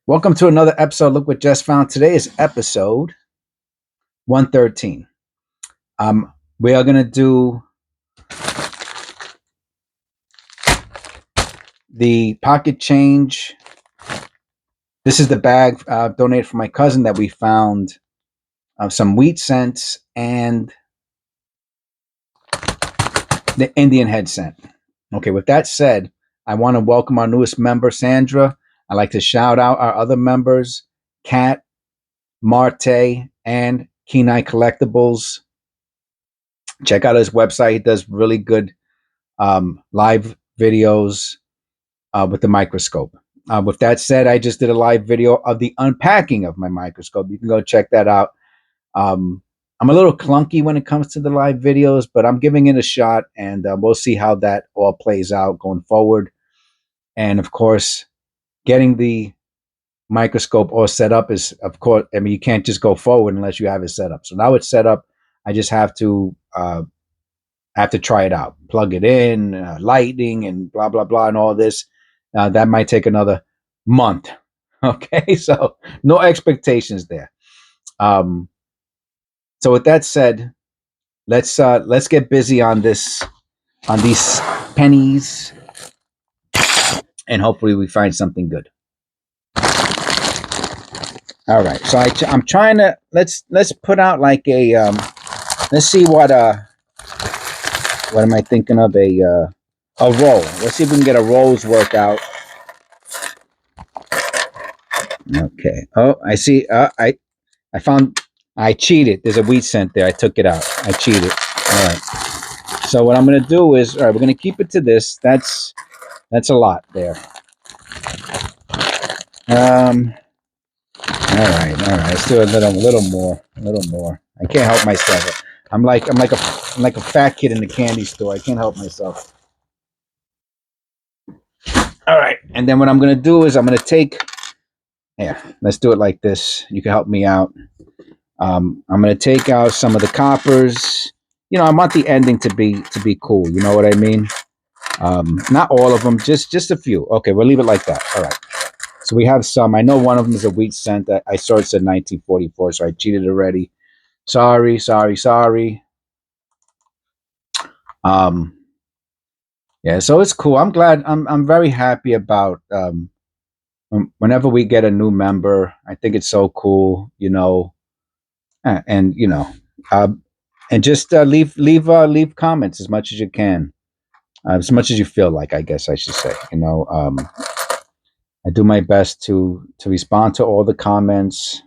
Welcome to another episode of Look What Just Found. Today is episode 113. We are going to do the pocket change. This is the bag donated from my cousin that we found some wheat cents and the Indian head cent. Okay, with that said, I want to welcome our newest member, Sandra. I'd like to shout out our other members, Kat, Mar-Tay, and keeneEyeCollectables. Check out his website. He does really good live videos with the microscope. With that said, I just did a live video of the unpacking of my microscope. You can go check that out. I'm a little clunky when it comes to the live videos, but I'm giving it a shot, and we'll see how that all plays out going forward. And of course, getting the microscope all set up is, of course, I mean, you can't just go forward unless you have it set up. So now it's set up. I just have to try it out, plug it in, lighting, and blah blah blah, and all this. That might take another month. Okay, so no expectations there. So with that said, let's get busy on these pennies, and hopefully we find something good. All right, so I'm trying to let's put out like a let's see what am I thinking of, a roll. Let's see if we can get a roll's workout. Okay. Oh, I see. I found. I cheated. There's a wheat cent there. I took it out. I cheated. All right. So what I'm gonna do is, all right, we're gonna keep it to this. That's a lot there. All right. Let's do a little more. I can't help myself. I'm like a fat kid in the candy store. I can't help myself. All right. And then what I'm gonna do is I'm gonna take. Yeah. Let's do it like this. You can help me out. I'm going to take out some of the coppers. You know, I want the ending to be cool. You know what I mean? Not all of them, just a few. Okay, we'll leave it like that. All right. So we have some. I know one of them is a wheat cent. I saw it said 1944, so I cheated already. Sorry. Yeah. So it's cool. I'm glad. I'm very happy about. Whenever we get a new member, I think it's so cool. You know, and you know, uh, and just leave comments as much as you can, as much as you feel like, I guess I should say. You know, I do my best to respond to all the comments,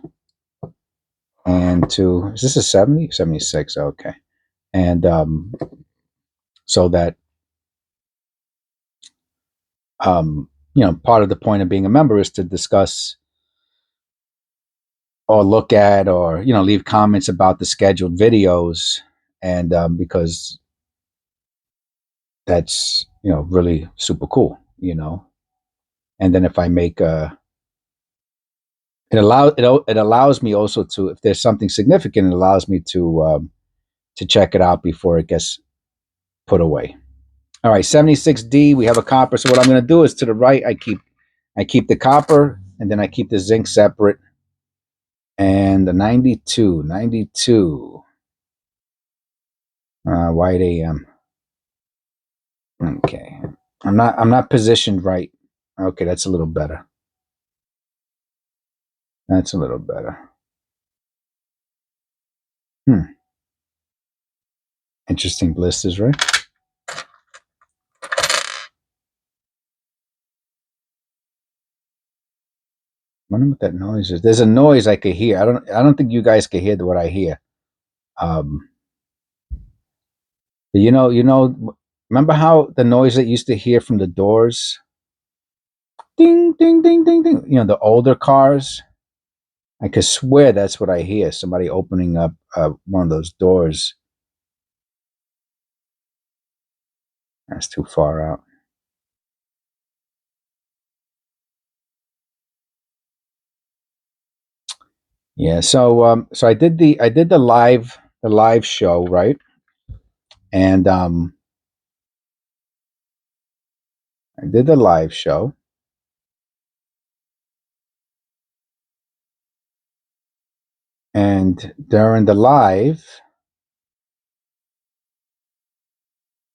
and to, is this a 70 76? Okay. And so that you know, part of the point of being a member is to discuss or look at, or you know, leave comments about the scheduled videos, and because that's, you know, really super cool, you know. And then if I make it allows me also to, if there's something significant, it allows me to check it out before it gets put away. All right, 76D, we have a copper. So what I'm going to do is, to the right, I keep the copper, and then I keep the zinc separate. And the 92, white AM. Okay, I'm not positioned right. Okay, that's a little better. That's a little better. Interesting blisters, right? I wonder what that noise is. There's a noise I could hear. I don't think you guys can hear what I hear. Um, but remember how the noise that you used to hear from the doors? Ding, ding, ding, ding, ding. You know, the older cars. I could swear that's what I hear. Somebody opening up one of those doors. That's too far out. Yeah. So I did the live show, right? And I did the live show. And during the live,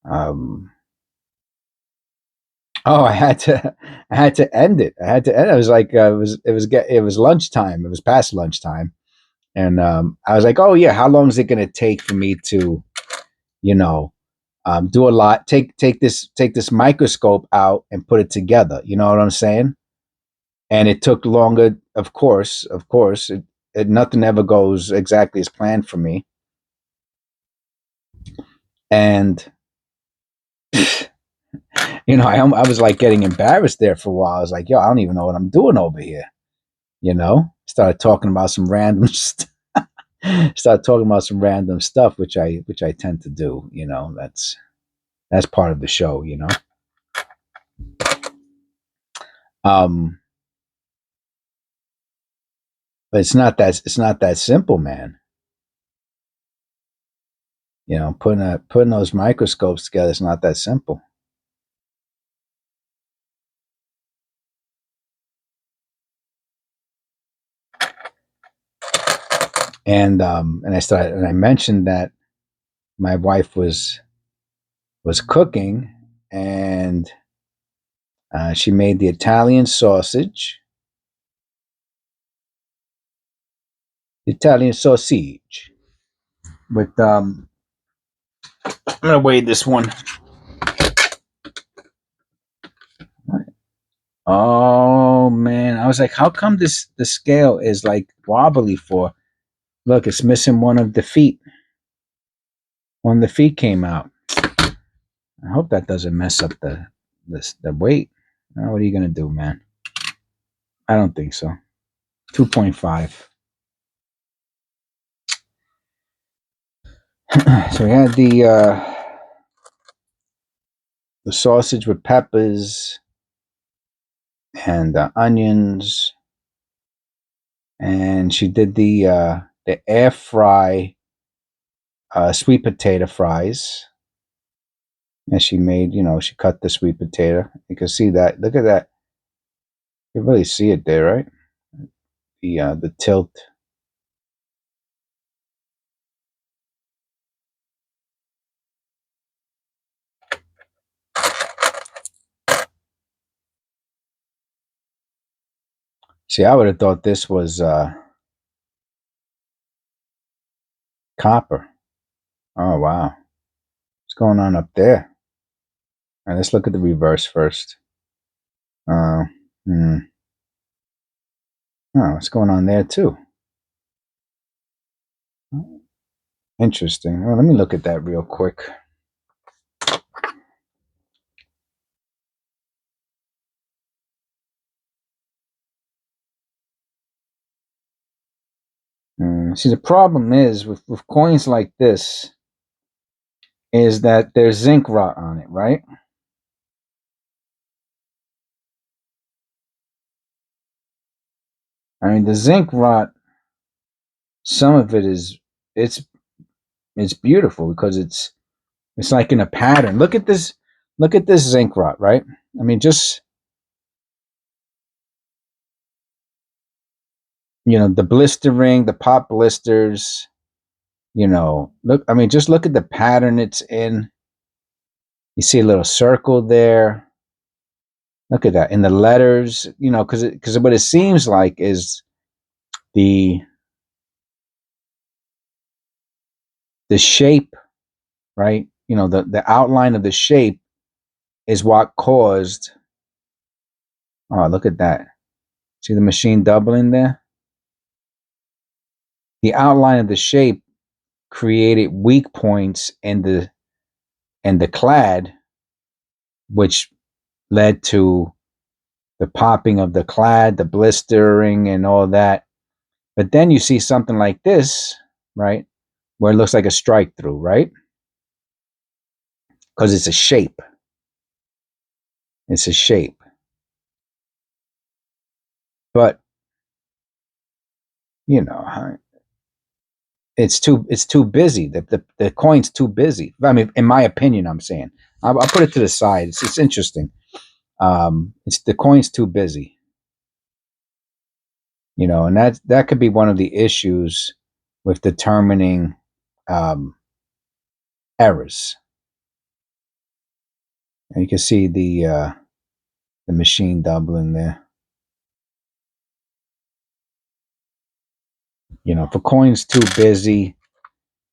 oh, I had to end it. I had to end it. I was like, it was lunchtime. It was past lunchtime. And I was like, oh yeah, how long is it going to take for me to, you know, do a lot, take this microscope out and put it together. You know what I'm saying? And it took longer, of course. Nothing ever goes exactly as planned for me. And I was like getting embarrassed there for a while. I was like, yo, I don't even know what I'm doing over here. Started talking about some random start talking about some random stuff, which I tend to do. That's part of the show. Um, but it's not that simple, man. Putting those microscopes together is not that simple. And I mentioned that my wife was cooking, and she made the Italian sausage. Italian sausage with I'm gonna weigh this one. Oh man, I was like, how come the scale is like wobbly for? Look, it's missing one of the feet. One of the feet came out. I hope that doesn't mess up the weight. What are you gonna do, man? I don't think so. 2.5. So we had the sausage with peppers and onions, and she did the air fry sweet potato fries. And she made, she cut the sweet potato. You can see that. Look at that. You can really see it there, right? The tilt. See, I would have thought this was copper. Oh wow, what's going on up there? All right, let's look at the reverse first. Uh, hmm. Oh, what's going on there too? Interesting. Well, let me look at that real quick. See, the problem is with coins like this is that there's zinc rot on it, right? I mean, the zinc rot, some of it it's beautiful because it's like in a pattern. Look at this zinc rot, right? I mean, just the blistering, the pop blisters. Look. I mean, just look at the pattern it's in. You see a little circle there. Look at that in the letters. Because what it seems like is the shape, right? The outline of the shape is what caused. Oh, look at that. See the machine doubling there? The outline of the shape created weak points in the clad, which led to the popping of the clad, the blistering, and all that. But then you see something like this, right? Where it looks like a strike through, right? Because it's a shape. It's a shape. But it's too busy. The coin's too busy. I mean, in my opinion, I'm saying. I'll put it to the side. It's interesting. It's the coin's too busy. And that could be one of the issues with determining errors. And you can see the machine doubling there. You know, if a coin's too busy,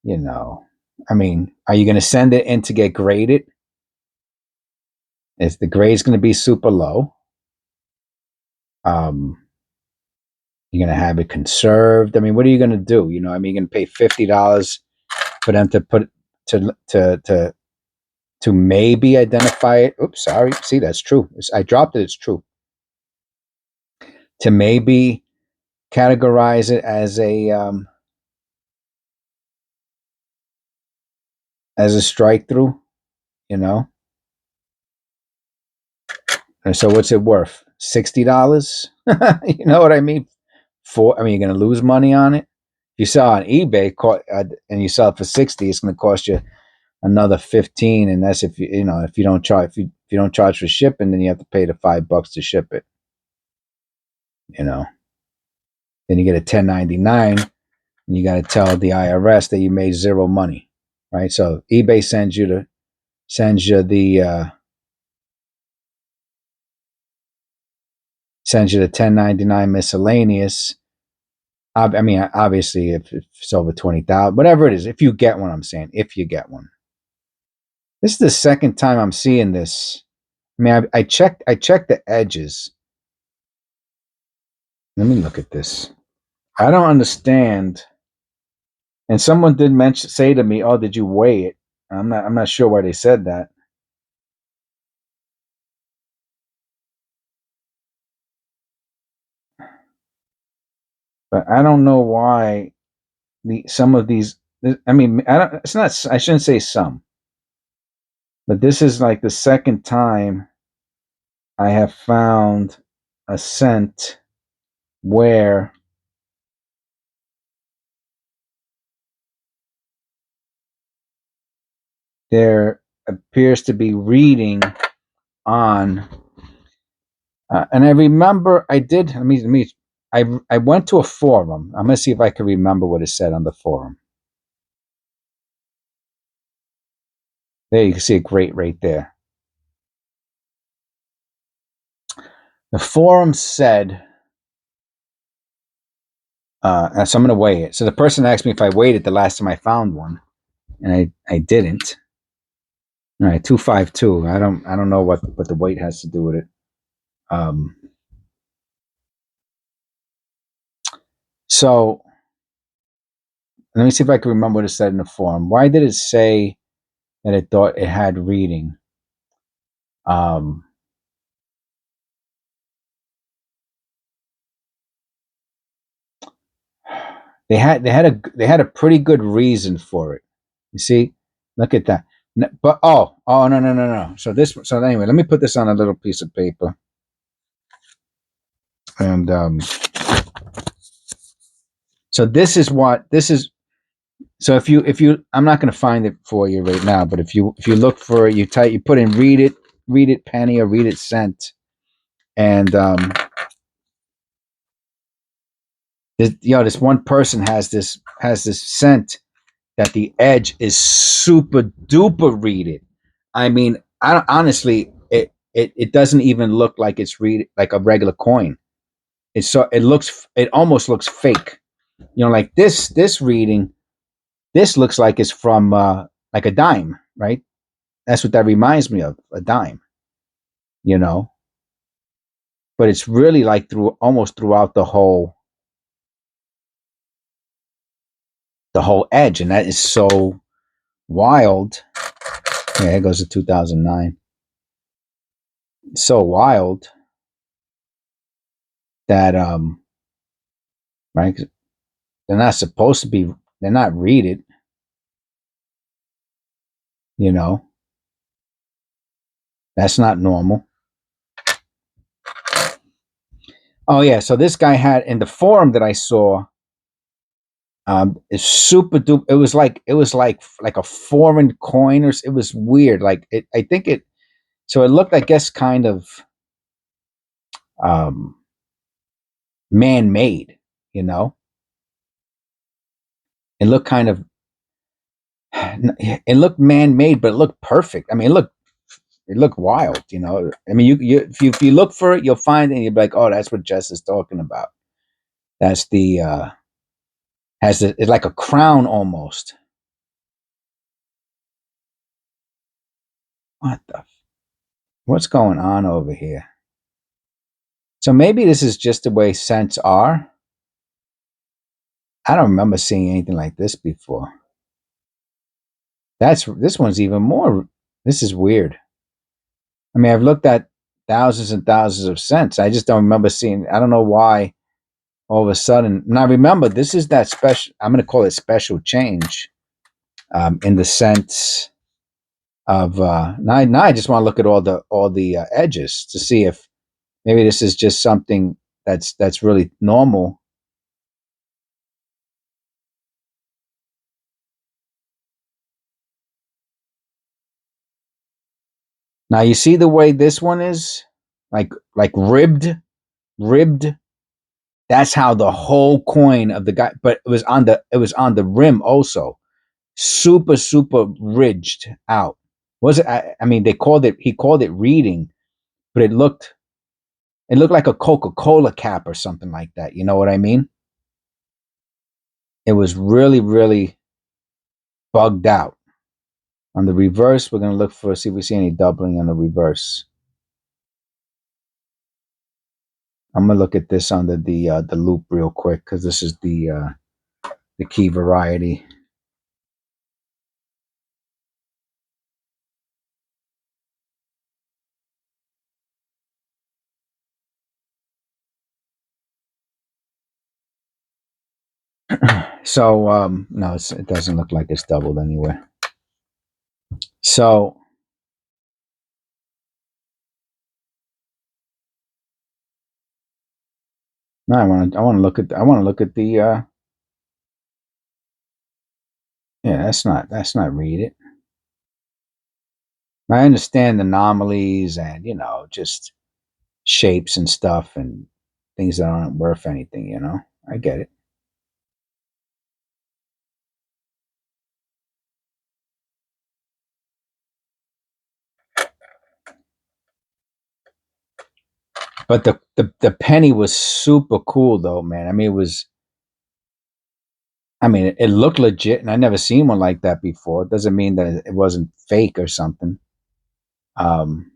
you know, I mean, are you going to send it in to get graded? Is the grade's going to be super low? You're going to have it conserved. I mean, what are you going to do? You know, I mean, you're going to pay $50 for them to put to maybe identify it. Oops, sorry. See, that's true. I dropped it. It's true. To maybe categorize it as a strike through, you know. And so what's it worth? $60? You know what I mean? I mean, you're going to lose money on it. If you sell on eBay and you sell it for 60, it's going to cost you another 15, and that's if you don't charge if you don't charge for shipping, then you have to pay the $5 to ship it. You know. Then you get a 1099, and you got to tell the IRS that you made zero money, right? So eBay sends you the 1099 miscellaneous. I mean, obviously, if it's over 20,000, whatever it is, if you get one, I'm saying, if you get one. This is the second time I'm seeing this. I mean, I checked the edges. Let me look at this. I don't understand. And someone did say to me, "Oh, did you weigh it?" I'm not sure why they said that. But I don't know why some of these. I mean, it's not. I shouldn't say some. But this is like the second time I have found a scent where there appears to be reading on. And I remember I did. I went to a forum. I'm gonna see if I can remember what it said on the forum. There you can see a great right there. The forum said, so I'm going to weigh it. So the person asked me if I weighed it the last time I found one, and I didn't. All right, 252. I don't know what the weight has to do with it. So let me see if I can remember what it said in the forum. Why did it say that it thought it had reading? They had a pretty good reason for it. You see, look at that. But no. So anyway, let me put this on a little piece of paper, and so this is. So if you, I'm not going to find it for you right now, but if you look for it, you put in read it penny or read it cent, and this one person has this scent that the edge is super duper read it. I mean, honestly, it doesn't even look like it's like a regular coin. It almost looks fake. You know, like this reading, this looks like it's from like a dime, right? That's what that reminds me of, a dime. You know, but it's really like almost throughout the whole edge, and that is so wild. Yeah, it goes to 2009. It's so wild that right, they're not supposed to be. They're not read it. You know, that's not normal. Oh yeah, so this guy had in the forum that I saw. It's super duper. It was like a foreign coin, or it was weird. Like it, I think it. So it looked, I guess, kind of um, man-made. You know, It looked kind of, it looked man-made, but it looked perfect. I mean, it looked wild, you know. I mean, if you look for it, you'll find it, and you'll be like, oh, that's what Jess is talking about. That's the it's like a crown almost. What's going on over here? So maybe this is just the way scents are. I don't remember seeing anything like this before. This one's even more. This is weird. I mean, I've looked at thousands and thousands of scents. I just don't remember seeing. I don't know why all of a sudden. Now remember, this is that special. I'm going to call it special change, in the sense of now. I just want to look at all the edges to see if maybe this is just something that's really normal. Now you see the way this one is, like ribbed. That's how the whole coin of the guy, but it was on the rim also, super ridged out. Was it? I mean, he called it reading, but it looked like a Coca-Cola cap or something like that. You know what I mean? It was really bugged out. On the reverse, we're gonna look for see if we see any doubling on the reverse. I'm gonna look at this under the loop real quick because this is the key variety. So no, it doesn't look like it's doubled anywhere. So no, I want to look at the yeah, that's not read it. I understand anomalies and just shapes and stuff and things that aren't worth anything, I get it. But the penny was super cool though, man. I mean, it looked legit, and I never seen one like that before. It doesn't mean that it wasn't fake or something. Um,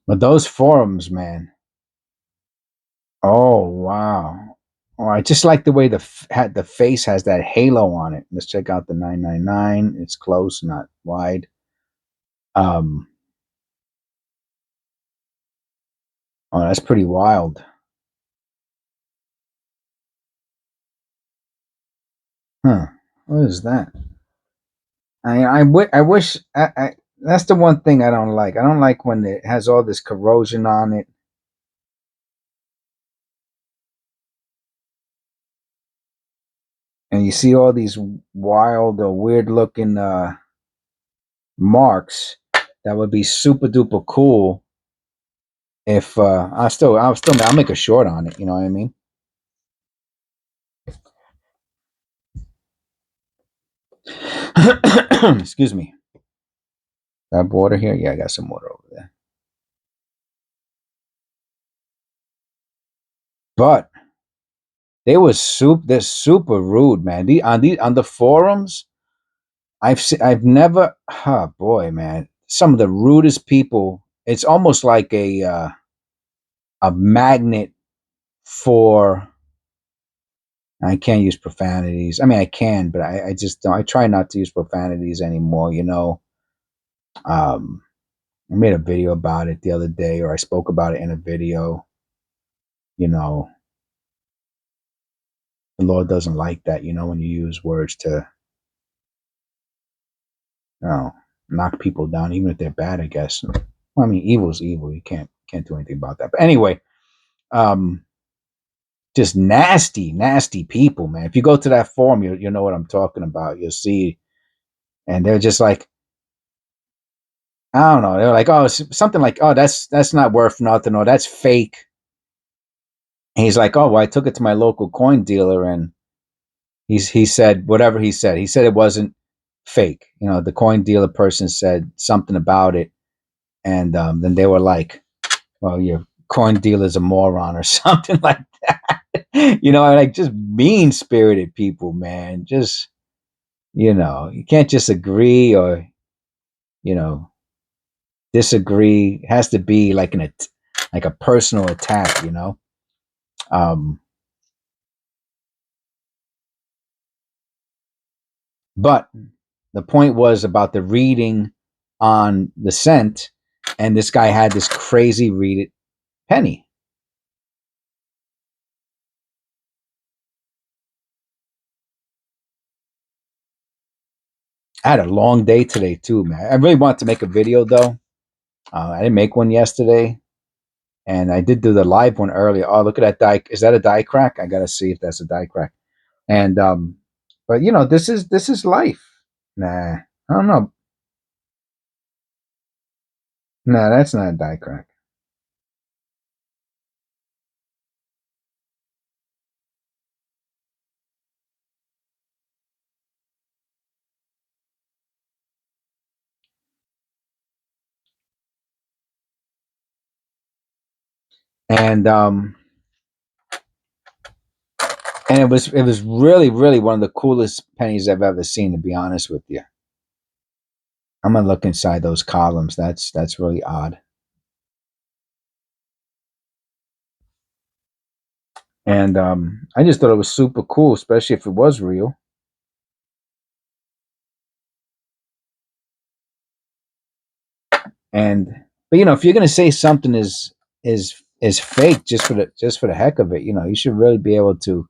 but those forums, man. Oh wow! Oh, I just like the way the face has that halo on it. Let's check out the 999. It's close, not wide. Um, oh, that's pretty wild. Huh? What is that? I wish that's the one thing I don't like. I don't like when it has all this corrosion on it. And you see all these wild or weird looking marks that would be super duper cool if I'll make a short on it, you know what I mean? Excuse me. Got water here? Yeah, I got some water over there. But they're super rude, man. On the forums, I've never, oh boy, man, some of the rudest people. It's almost like a magnet for. I can't use profanities. I mean, I can, but I just don't. I try not to use profanities anymore. I made a video about it the other day, or I spoke about it in a video. You know, the Lord doesn't like that. When you use words to you know, knock people down, even if they're bad, I guess. Well, I mean, evil's evil. You can't do anything about that. But anyway, um, just nasty, nasty people, man. If you go to that forum, you know what I'm talking about. You'll see, and they're just like, I don't know. They're like, oh, something like, oh, that's not worth nothing, or that's fake. And he's like, oh, well, I took it to my local coin dealer, and he said whatever he said. He said it wasn't fake. You know, the coin dealer person said something about it, and then they were like, well, your coin dealer's a moron or something like that. You know, like just mean spirited people, man. Just, you know, you can't just agree or, you know, disagree. It has to be like like a personal attack, you know. Um, but the point was about the reading on the cent, and this guy had this crazy read it penny. I had a long day today too, man. I really wanted to make a video though. I didn't make one yesterday, and I did do the live one earlier. Oh, look at that die! Is that a die crack? I gotta see if that's a die crack. And but you know, this is life. Nah, I don't know. Nah, that's not a die crack. And it was really really one of the coolest pennies I've ever seen. To be honest with you, I'm gonna look inside those columns. That's really odd. And I just thought it was super cool, especially if it was real. And but you know, if you're gonna say something is fake just for the heck of it, you know, you should really be able to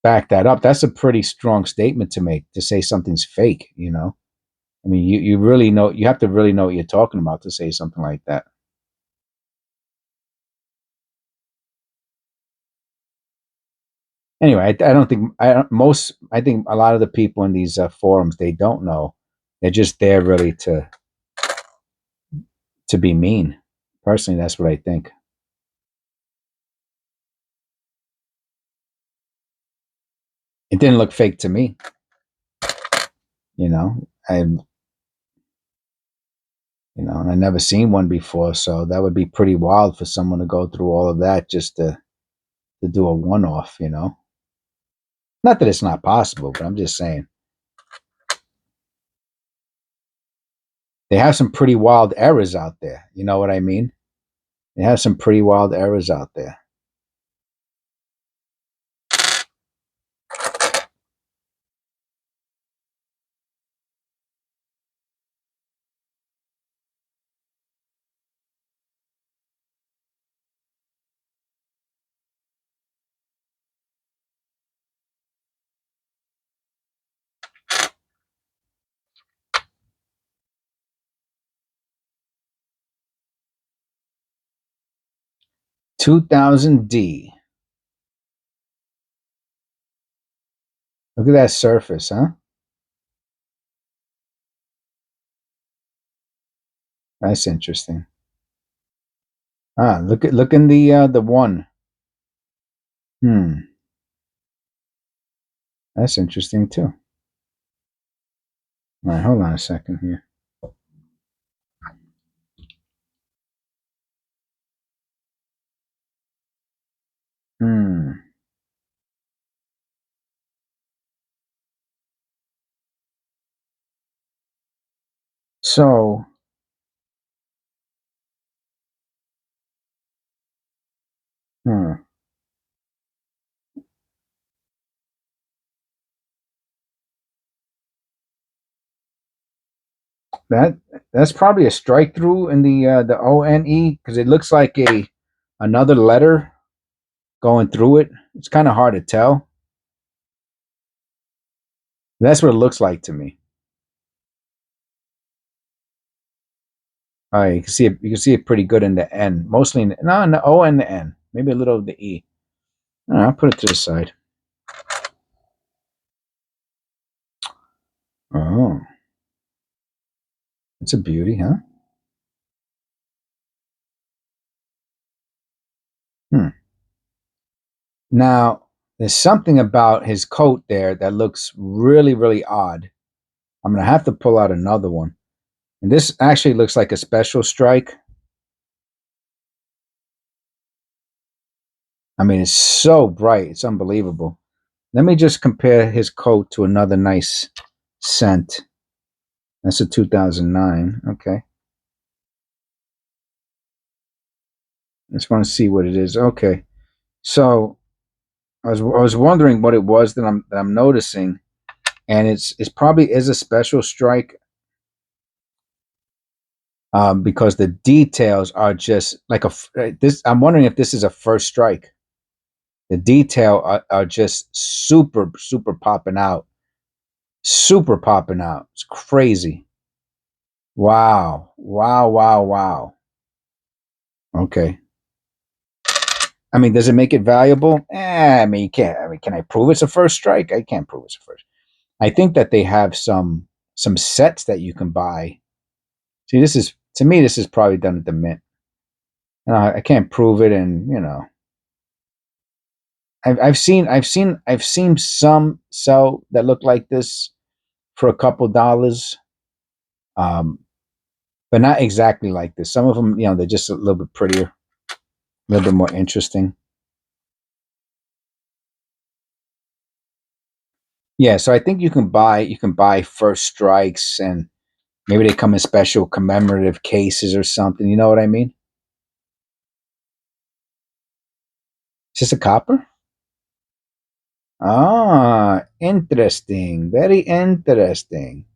back that up. That's a pretty strong statement to make, to say something's fake, you know. I mean, you really know, you have to really know what you're talking about to say something like that. Anyway, I don't think I think a lot of the people in these forums, they don't know. They're just there really to be mean. Personally, that's what I think. It didn't look fake to me, you know. And I never seen one before, so that would be pretty wild for someone to go through all of that just to do a one off, you know. Not that it's not possible, but I'm just saying they have some pretty wild errors out there. You know what I mean? They have some pretty wild errors out there. 2000D. Look at that surface, huh? That's interesting. Ah, look in the one. Hmm, that's interesting too. All right, hold on a second here. Hmm. So, hmm, that that's probably a strike through in the ONE, because it looks like a another letter going through it. It's kind of hard to tell. That's what it looks like to me. All right, you can see it. You can see it pretty good in the N, mostly in the O and the N, maybe a little of the E. All right, I'll put it to the side. Oh, it's a beauty, huh? Hmm. Now, there's something about his coat there that looks really, really odd. I'm gonna have to pull out another one. And this actually looks like a special strike. I mean, it's so bright, it's unbelievable. Let me just compare his coat to another nice scent. That's a 2009. Okay. I just want to see what it is. Okay. So I was wondering what it was that I'm noticing, and it's probably is a special strike, because the details are just like this. I'm wondering if this is a first strike. The detail are just super super popping out, super popping out. It's crazy. Wow, wow, wow, wow. Okay. I mean, does it make it valuable? I mean, you can't. I mean, can I prove it's a first strike? I can't prove it's a first. I think that they have some sets that you can buy. See, this is to me, this is probably done at the mint. I can't prove it, and I've seen some sell that look like this for a couple dollars, um, but not exactly like this. Some of them, they're just a little bit prettier, a little bit more interesting. Yeah, so I think you can buy first strikes, and maybe they come in special commemorative cases or something. You know what I mean? Is this a copper? Ah, interesting. Very interesting.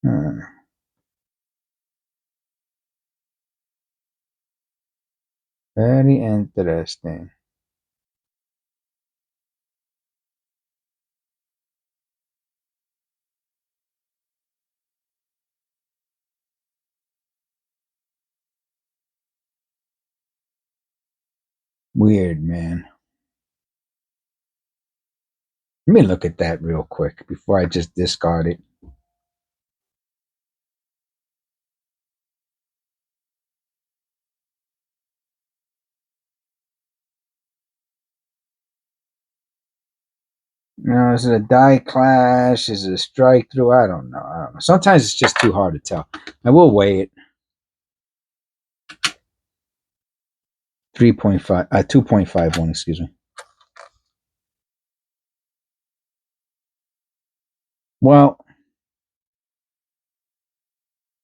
Hmm, very interesting. Weird, man. Let me look at that real quick before I just discard it. Now, is it a die clash? Is it a strike through? I don't know. I don't know. Sometimes it's just too hard to tell. I will weigh it. 3.5, 2.51, excuse me. Well,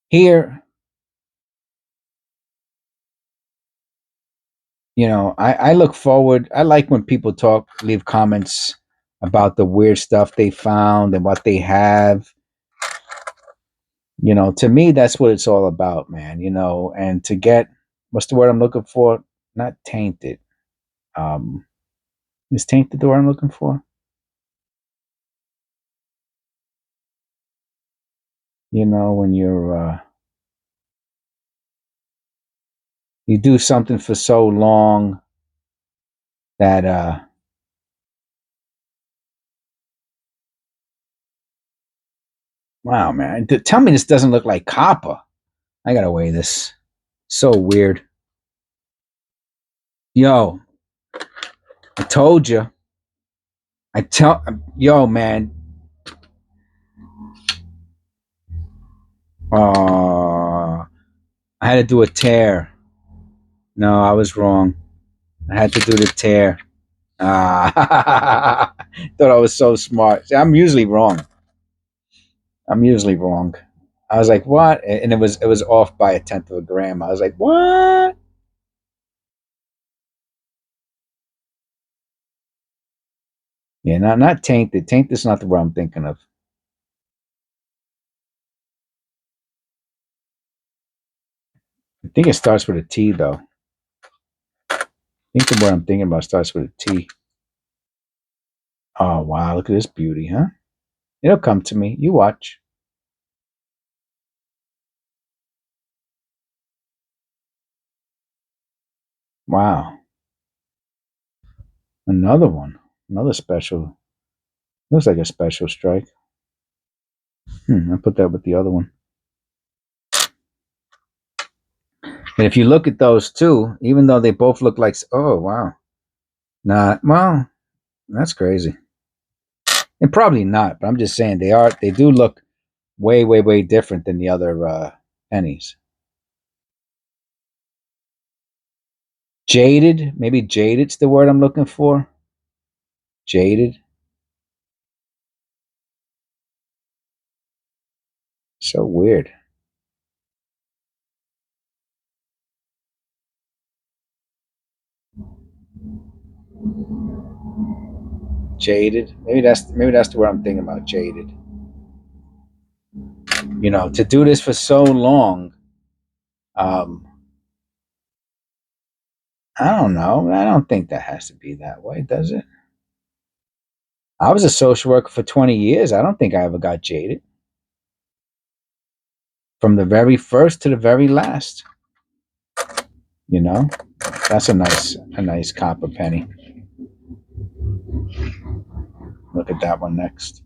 here, I look forward. I like when people leave comments about the weird stuff they found and what they have. To me, that's what it's all about, man. And to get, what's the word I'm looking for? Not tainted. Um, is tainted the word I'm looking for? When you do something for so long that wow, man. Tell me this doesn't look like copper. I gotta weigh this. So weird. Yo, I told you. Yo, man. Uh, I had to do a tear. No, I was wrong. I had to do the tear. Ah, thought I was so smart. See, I'm usually wrong. I'm usually wrong. I was like, what? And it was off by a tenth of a gram. I was like, what? Yeah, not tainted. Tainted's not the word I'm thinking of. I think it starts with a T though. I think the word I'm thinking about starts with a T. Oh, wow. Look at this beauty, huh? It'll come to me. You watch. Wow. Another one. Another special. Looks like a special strike. I'll put that with the other one. And if you look at those two, even though they both look like, oh, wow. Well, that's crazy. And probably not, but I'm just saying they do look way, way, way different than the other pennies. Jaded, maybe jaded's the word I'm looking for. Jaded. So weird. Jaded. Maybe that's the word I'm thinking about. Jaded. You know, to do this for so long, um, I don't know. I don't think that has to be that way, does it? I was a social worker for 20 years. I don't think I ever got jaded. From the very first to the very last. You know? That's a nice copper penny. Look at that one next.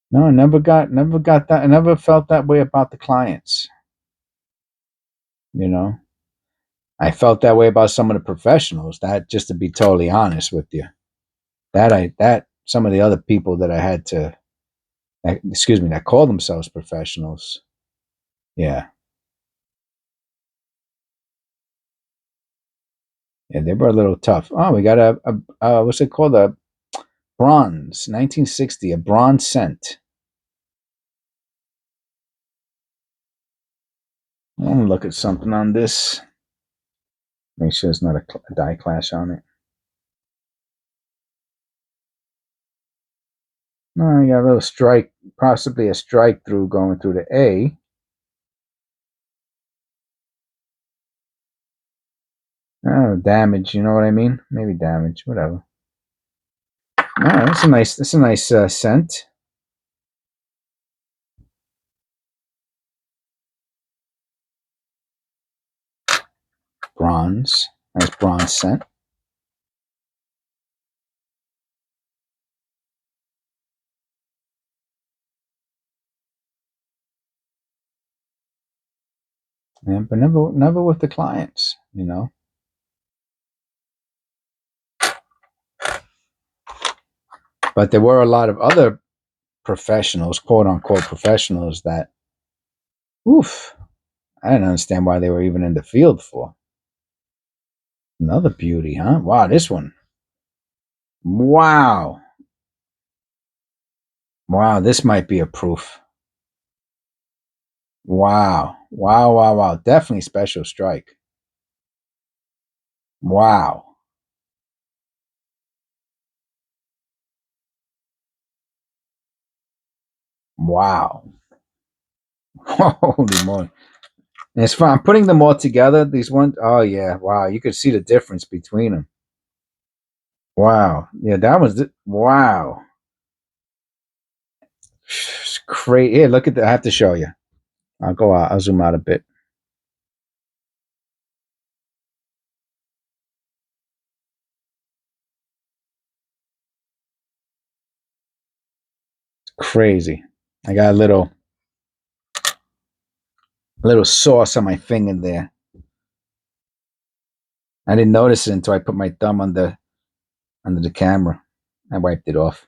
No, I never got that. I never felt that way about the clients. You know? I felt that way about some of the professionals. That, just to be totally honest with you, that some of the other people that I had to, excuse me, that call themselves professionals. Yeah, yeah, they were a little tough. Oh, we got a what's it called? A bronze, 1960, a bronze cent. I'm gonna look at something on this. Make sure there's not a die clash on it. No, you got a little strike, possibly a strike through going through the A. Oh, damage. You know what I mean? Maybe damage. Whatever. Oh, that's a nice cent. Bronze. Nice bronze cent. Yeah, but never with the clients, you know. But there were a lot of other professionals, quote unquote professionals, that, oof, I didn't understand why they were even in the field for. Another beauty, huh? Wow, this one. Wow. Wow, this might be a proof. Wow. Wow, wow, wow. Definitely special strike. Wow. Wow. Holy moly. And it's fun. I'm putting them all together. These ones. Oh, yeah. Wow. You could see the difference between them. Wow. Yeah, that was. Wow. It's crazy. Here, look at that. I have to show you. I'll go out. I'll zoom out a bit. It's crazy. I got a little sauce on my finger there. I didn't notice it until I put my thumb under the camera. I wiped it off.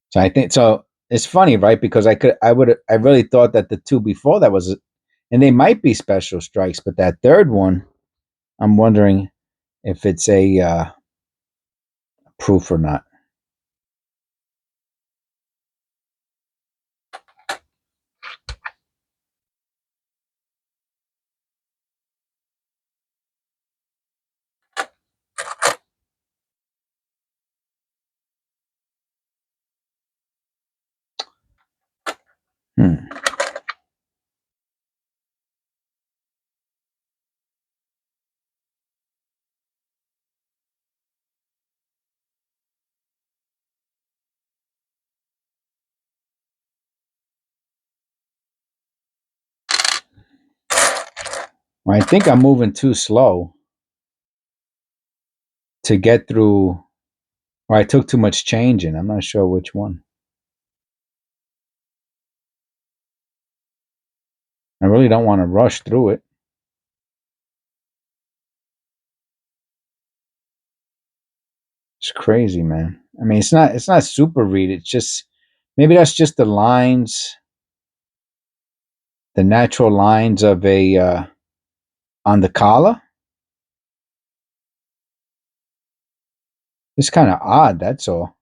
So I think so. It's funny, right? Because I really thought that the two before that was, and they might be special strikes, but that third one, I'm wondering if it's a proof or not. Hmm. I think I'm moving too slow to get through, or I took too much change in. I'm not sure which one. I really don't want to rush through it. It's crazy, man. I mean, it's not super read. It's just maybe that's just the lines, the natural lines of a on the collar. It's kind of odd. That's all.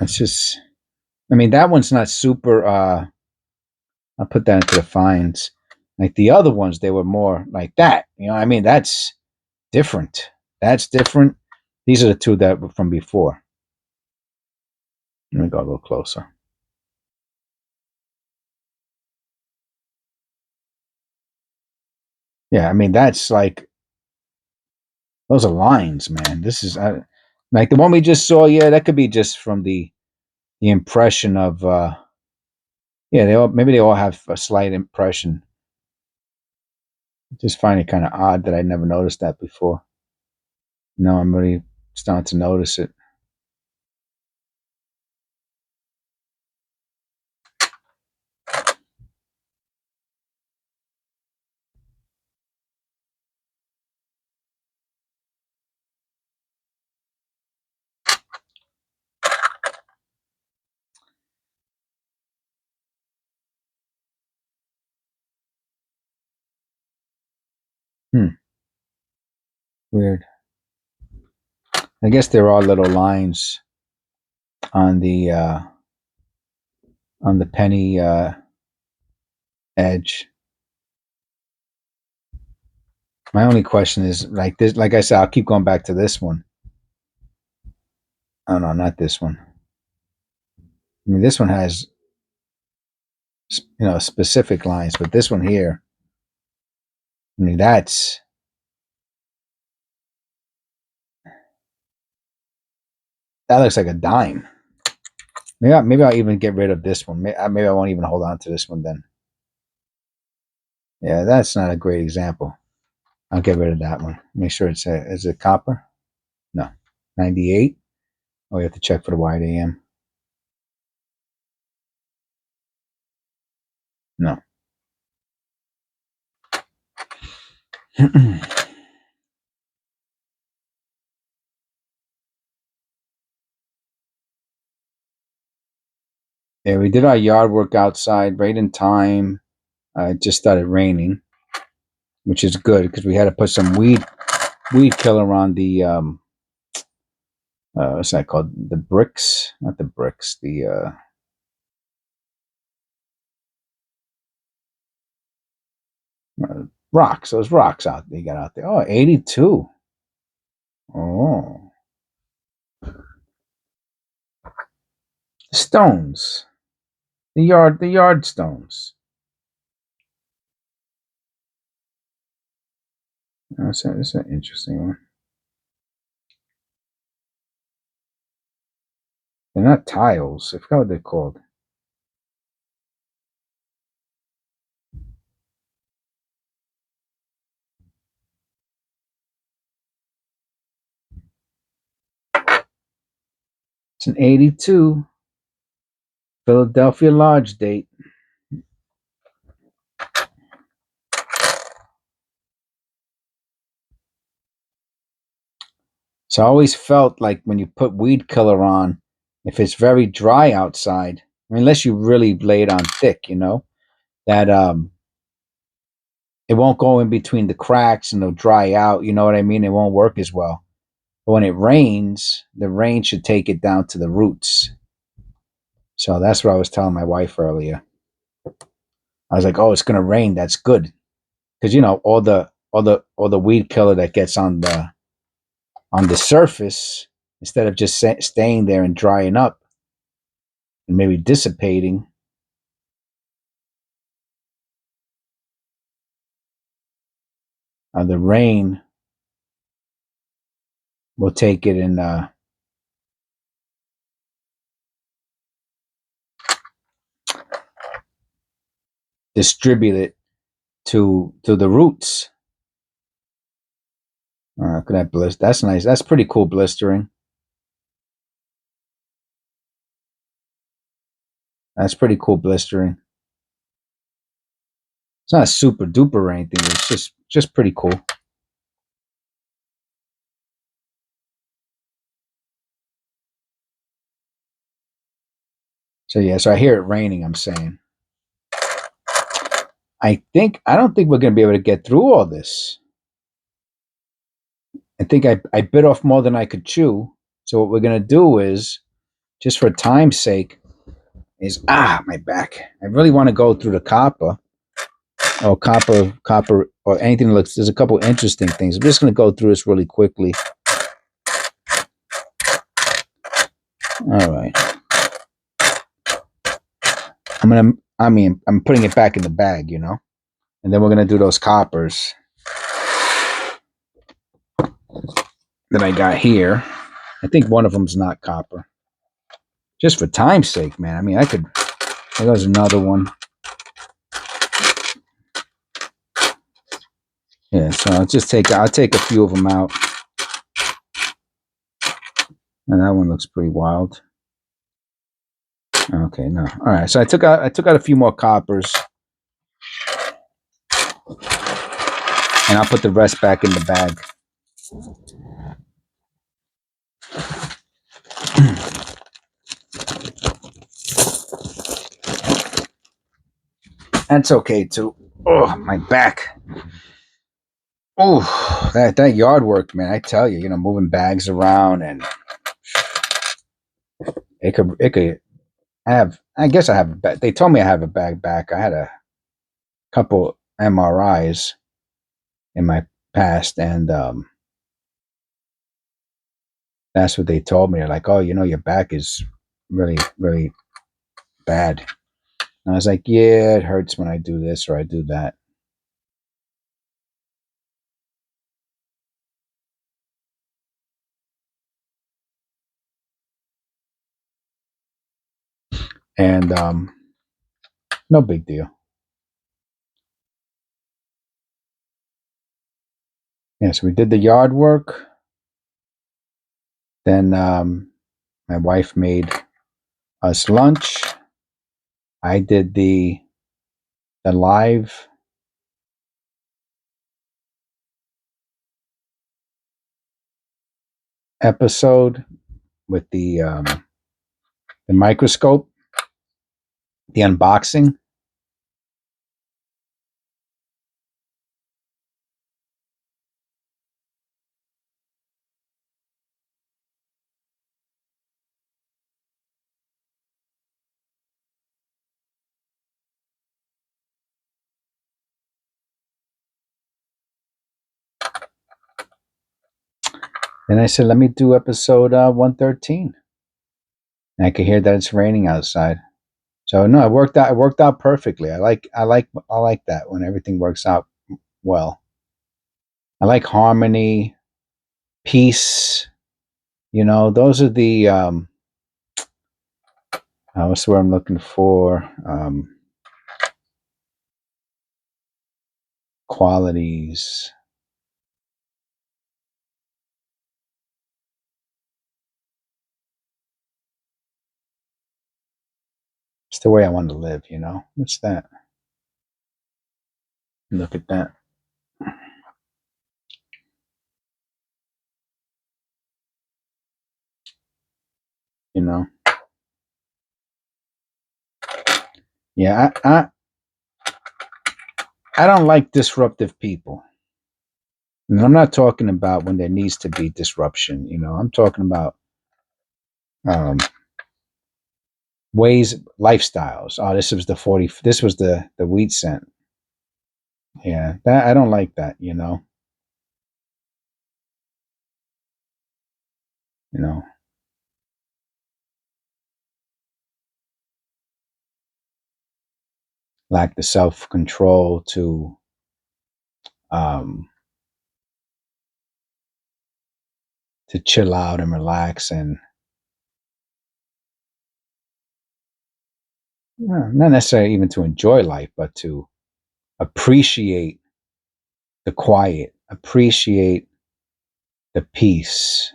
It's just. I mean, that one's not super. I'll put that into the fines. Like the other ones, they were more like that. You know, I mean, that's different. That's different. These are the two that were from before. Let me go a little closer. Yeah, I mean, that's like those are lines, man. This is like the one we just saw. Yeah, that could be just from the impression of. Yeah, they all maybe they all have a slight impression. Just find it kind of odd that I never noticed that before. No, I'm really starting to notice it. Hmm, weird. I guess there are little lines on the penny edge. My only question is like this. Like I said, I'll keep going back to this one. Oh no, not this one. I mean, this one has specific lines, but this one here. I mean, that looks like a dime. Maybe I'll even get rid of this one. Maybe I won't even hold on to this one then. Yeah, that's not a great example. I'll get rid of that one. Make sure is it copper? No, 98. Oh, you have to check for the wide AM. No. Yeah, we did our yard work outside right in time. It just started raining, which is good because we had to put some weed killer on the what's that called? The bricks, not the bricks, the rocks. Those rocks out they got out there. Oh, 82. Oh, stones. The yard stones. That's an interesting one. They're not tiles. I forgot what they're called. It's an 82 Philadelphia Lodge date. So I always felt like when you put weed killer on, if it's very dry outside, I mean, unless you really lay it on thick, that it won't go in between the cracks and it'll dry out. You know what I mean? It won't work as well. But when it rains, the rain should take it down to the roots. So that's what I was telling my wife earlier. I was like, "Oh, it's gonna rain. That's good," because all the weed killer that gets on the surface instead of just staying there and drying up, and maybe dissipating. The rain will take it and distribute it to the roots. Look at that blister. That's nice. That's pretty cool blistering. That's pretty cool blistering. It's not super duper or anything. It's just pretty cool. So yeah, so I hear it raining, I'm saying. I don't think we're gonna be able to get through all this. I think I bit off more than I could chew. So what we're gonna do is, just for time's sake, is my back. I really want to go through the copper. Or copper, or anything that looks. There's a couple interesting things. I'm just gonna go through this really quickly. All right. I'm putting it back in the bag, you know? And then we're going to do those coppers that I got here. I think one of them's not copper. Just for time's sake, man. I mean, I could... There goes another one. Yeah, so I'll take a few of them out. And that one looks pretty wild. Okay, no. All right, so I took out a few more coppers. And I'll put the rest back in the bag. That's okay too. Oh, my back. Oh, that yard work, man. I tell you, moving bags around, and it could. I guess I have a bag. They told me I have a bag back. I had a couple MRIs in my past, and that's what they told me. They're like, "Oh, your back is really, really bad." And I was like, "Yeah, it hurts when I do this or I do that." And no big deal. Yeah, so we did the yard work. Then my wife made us lunch. I did the live episode with the microscope, the unboxing. Then I said, let me do episode 113. And I could hear that it's raining outside. So no, it worked out. It worked out perfectly. I like that when everything works out well. I like harmony, peace. Those are the what's the word I'm looking for? Qualities. It's the way I want to live. What's that? Look at that. Yeah, I don't like disruptive people. And I'm not talking about when there needs to be disruption. I'm talking about um, ways, lifestyles. Oh, this was the 40. This was the wheat cent. Yeah, that I don't like that. You know. lack the self-control um, to chill out and relax, and not necessarily even to enjoy life, but to appreciate the quiet, appreciate the peace,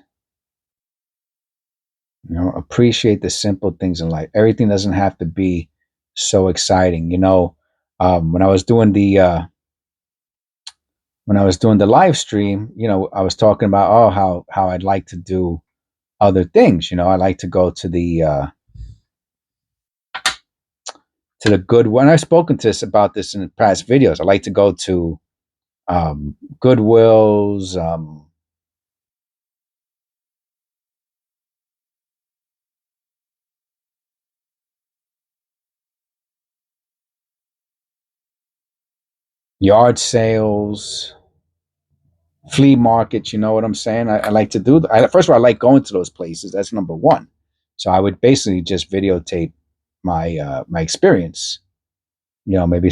appreciate the simple things in life. Everything doesn't have to be so exciting. When I was doing the live stream, I was talking about, how I'd like to do other things. I like to go to the good one. I've spoken to us about this in past videos. I like to go to Goodwills, yard sales, flea markets. You know what I'm saying? I like to do. First of all, I like going to those places. That's number one. So I would basically just videotape my experience. Maybe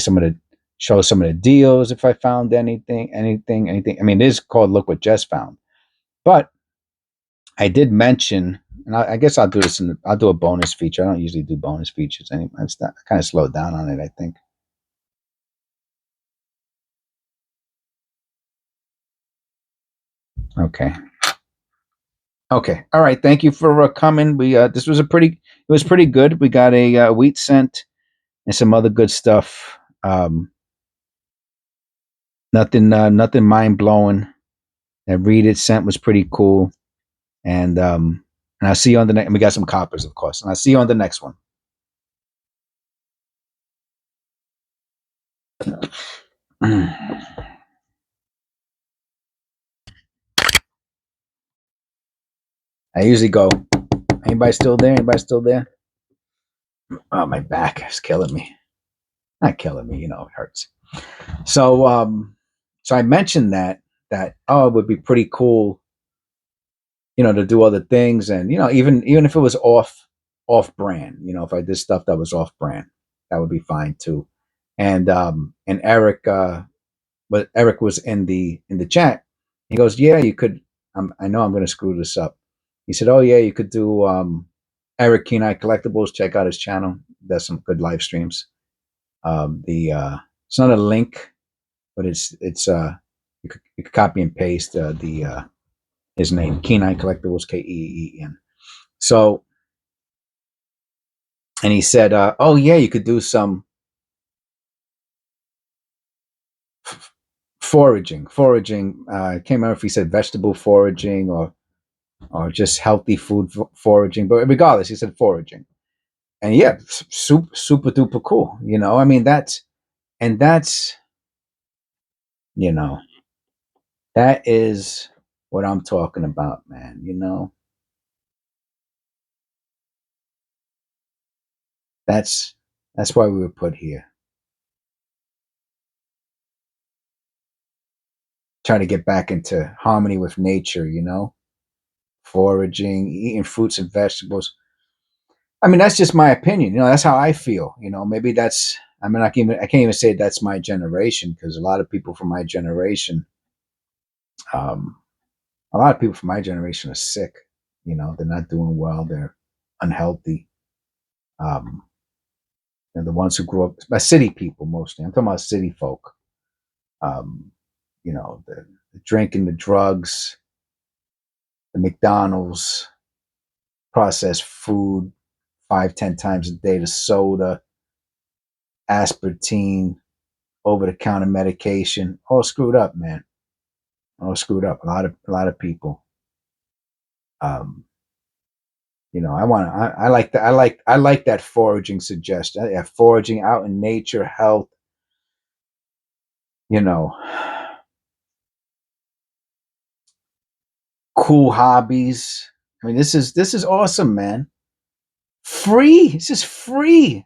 show some of the deals if I found anything. I mean, it is called LookWhatJesFound, but I did mention, and I guess I'll do this. I'll do a bonus feature. I don't usually do bonus features anyway. I kind of slowed down on it, I think. Okay. Okay. All right. Thank you for coming. This was it was pretty good. We got a wheat scent and some other good stuff. Nothing mind blowing. That read it scent was pretty cool. And I'll see you on the next. We got some coppers, of course, and I'll see you on the next one. I usually go. Anybody still there? Anybody still there? Oh, my back is killing me. Not killing me, it hurts. So I mentioned that it would be pretty cool, to do other things, and even if it was off brand, if I did stuff that was off brand, that would be fine too. And Eric, but Eric was in the chat. He goes, "Yeah, you could." I know I'm going to screw this up. He said, "Oh yeah, you could do Eric keeneEyeCollectables. Check out his channel. Does some good live streams. The It's not a link, but it's you could copy and paste the his name, keeneEyeCollectables, KEEN. So, and he said, "Oh yeah, you could do some foraging. I can't remember if he said vegetable foraging or just healthy food foraging, but regardless, he said foraging. And yeah, super duper cool. I mean, that's you know that is what I'm talking about, man. That's why we were put here. Trying to get back into harmony with nature, foraging, eating fruits and vegetables. I mean, that's just my opinion. That's how I feel. Maybe that's. I mean, I can't even say that's my generation, because a lot of people from my generation, um, are sick. They're not doing well. They're unhealthy. Um, and the ones who grew up, by city people mostly. I'm talking about city folk. Um, the drinking, the drugs, the McDonald's, processed food, 5, 10 times a day, the soda, aspartame, over-the-counter medication, all screwed up, man. All screwed up. A lot of people. Um, I like that foraging suggestion. Yeah, foraging out in nature, health. You know, cool hobbies. I mean, this is awesome, man. Free. This is free.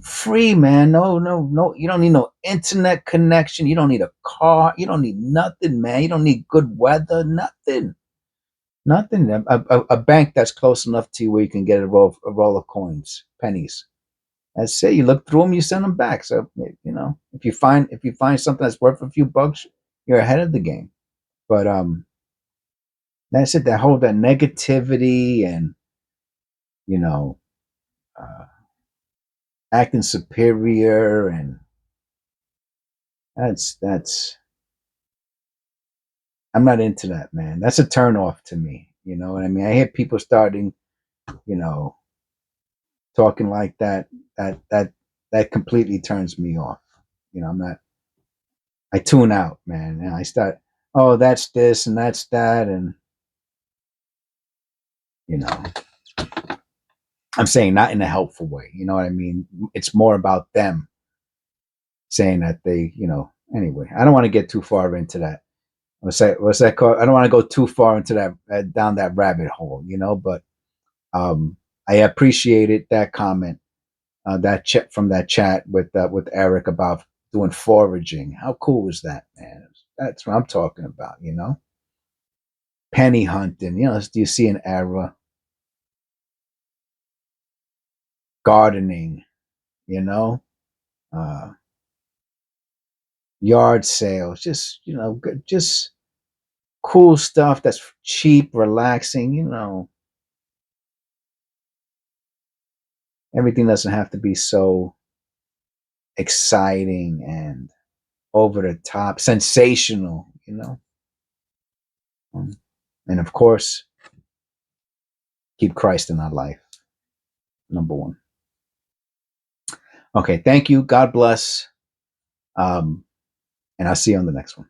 Free, man. No, no, no. You don't need no internet connection. You don't need a car. You don't need nothing, man. You don't need good weather. Nothing. Nothing. A bank that's close enough to you where you can get a roll of coins, pennies. That's it. You look through them, you send them back. So if you find something that's worth a few bucks, you're ahead of the game. But that's it. That negativity and you know uh, acting superior, and that's I'm not into that, man. That's a turn off to me. You know what I mean? I hear people starting, you know, talking like that. That that that completely turns me off. I'm not. I tune out, man, and I start. Oh, that's this and that's that, and you know, I'm saying not in a helpful way. You know what I mean? It's more about them saying that they, Anyway, I don't want to get too far into that. What's that called? I don't want to go too far into that down that rabbit hole, but I appreciated that comment, that chat from that chat with Eric about doing foraging. How cool is that, man? That's what I'm talking about, penny hunting. Do you see an era? Gardening, you know, uh, yard sales, just just cool stuff that's cheap, relaxing. Everything doesn't have to be so exciting and over the top, sensational. And of course, keep Christ in our life, number one. Okay, thank you. God bless. And I'll see you on the next one.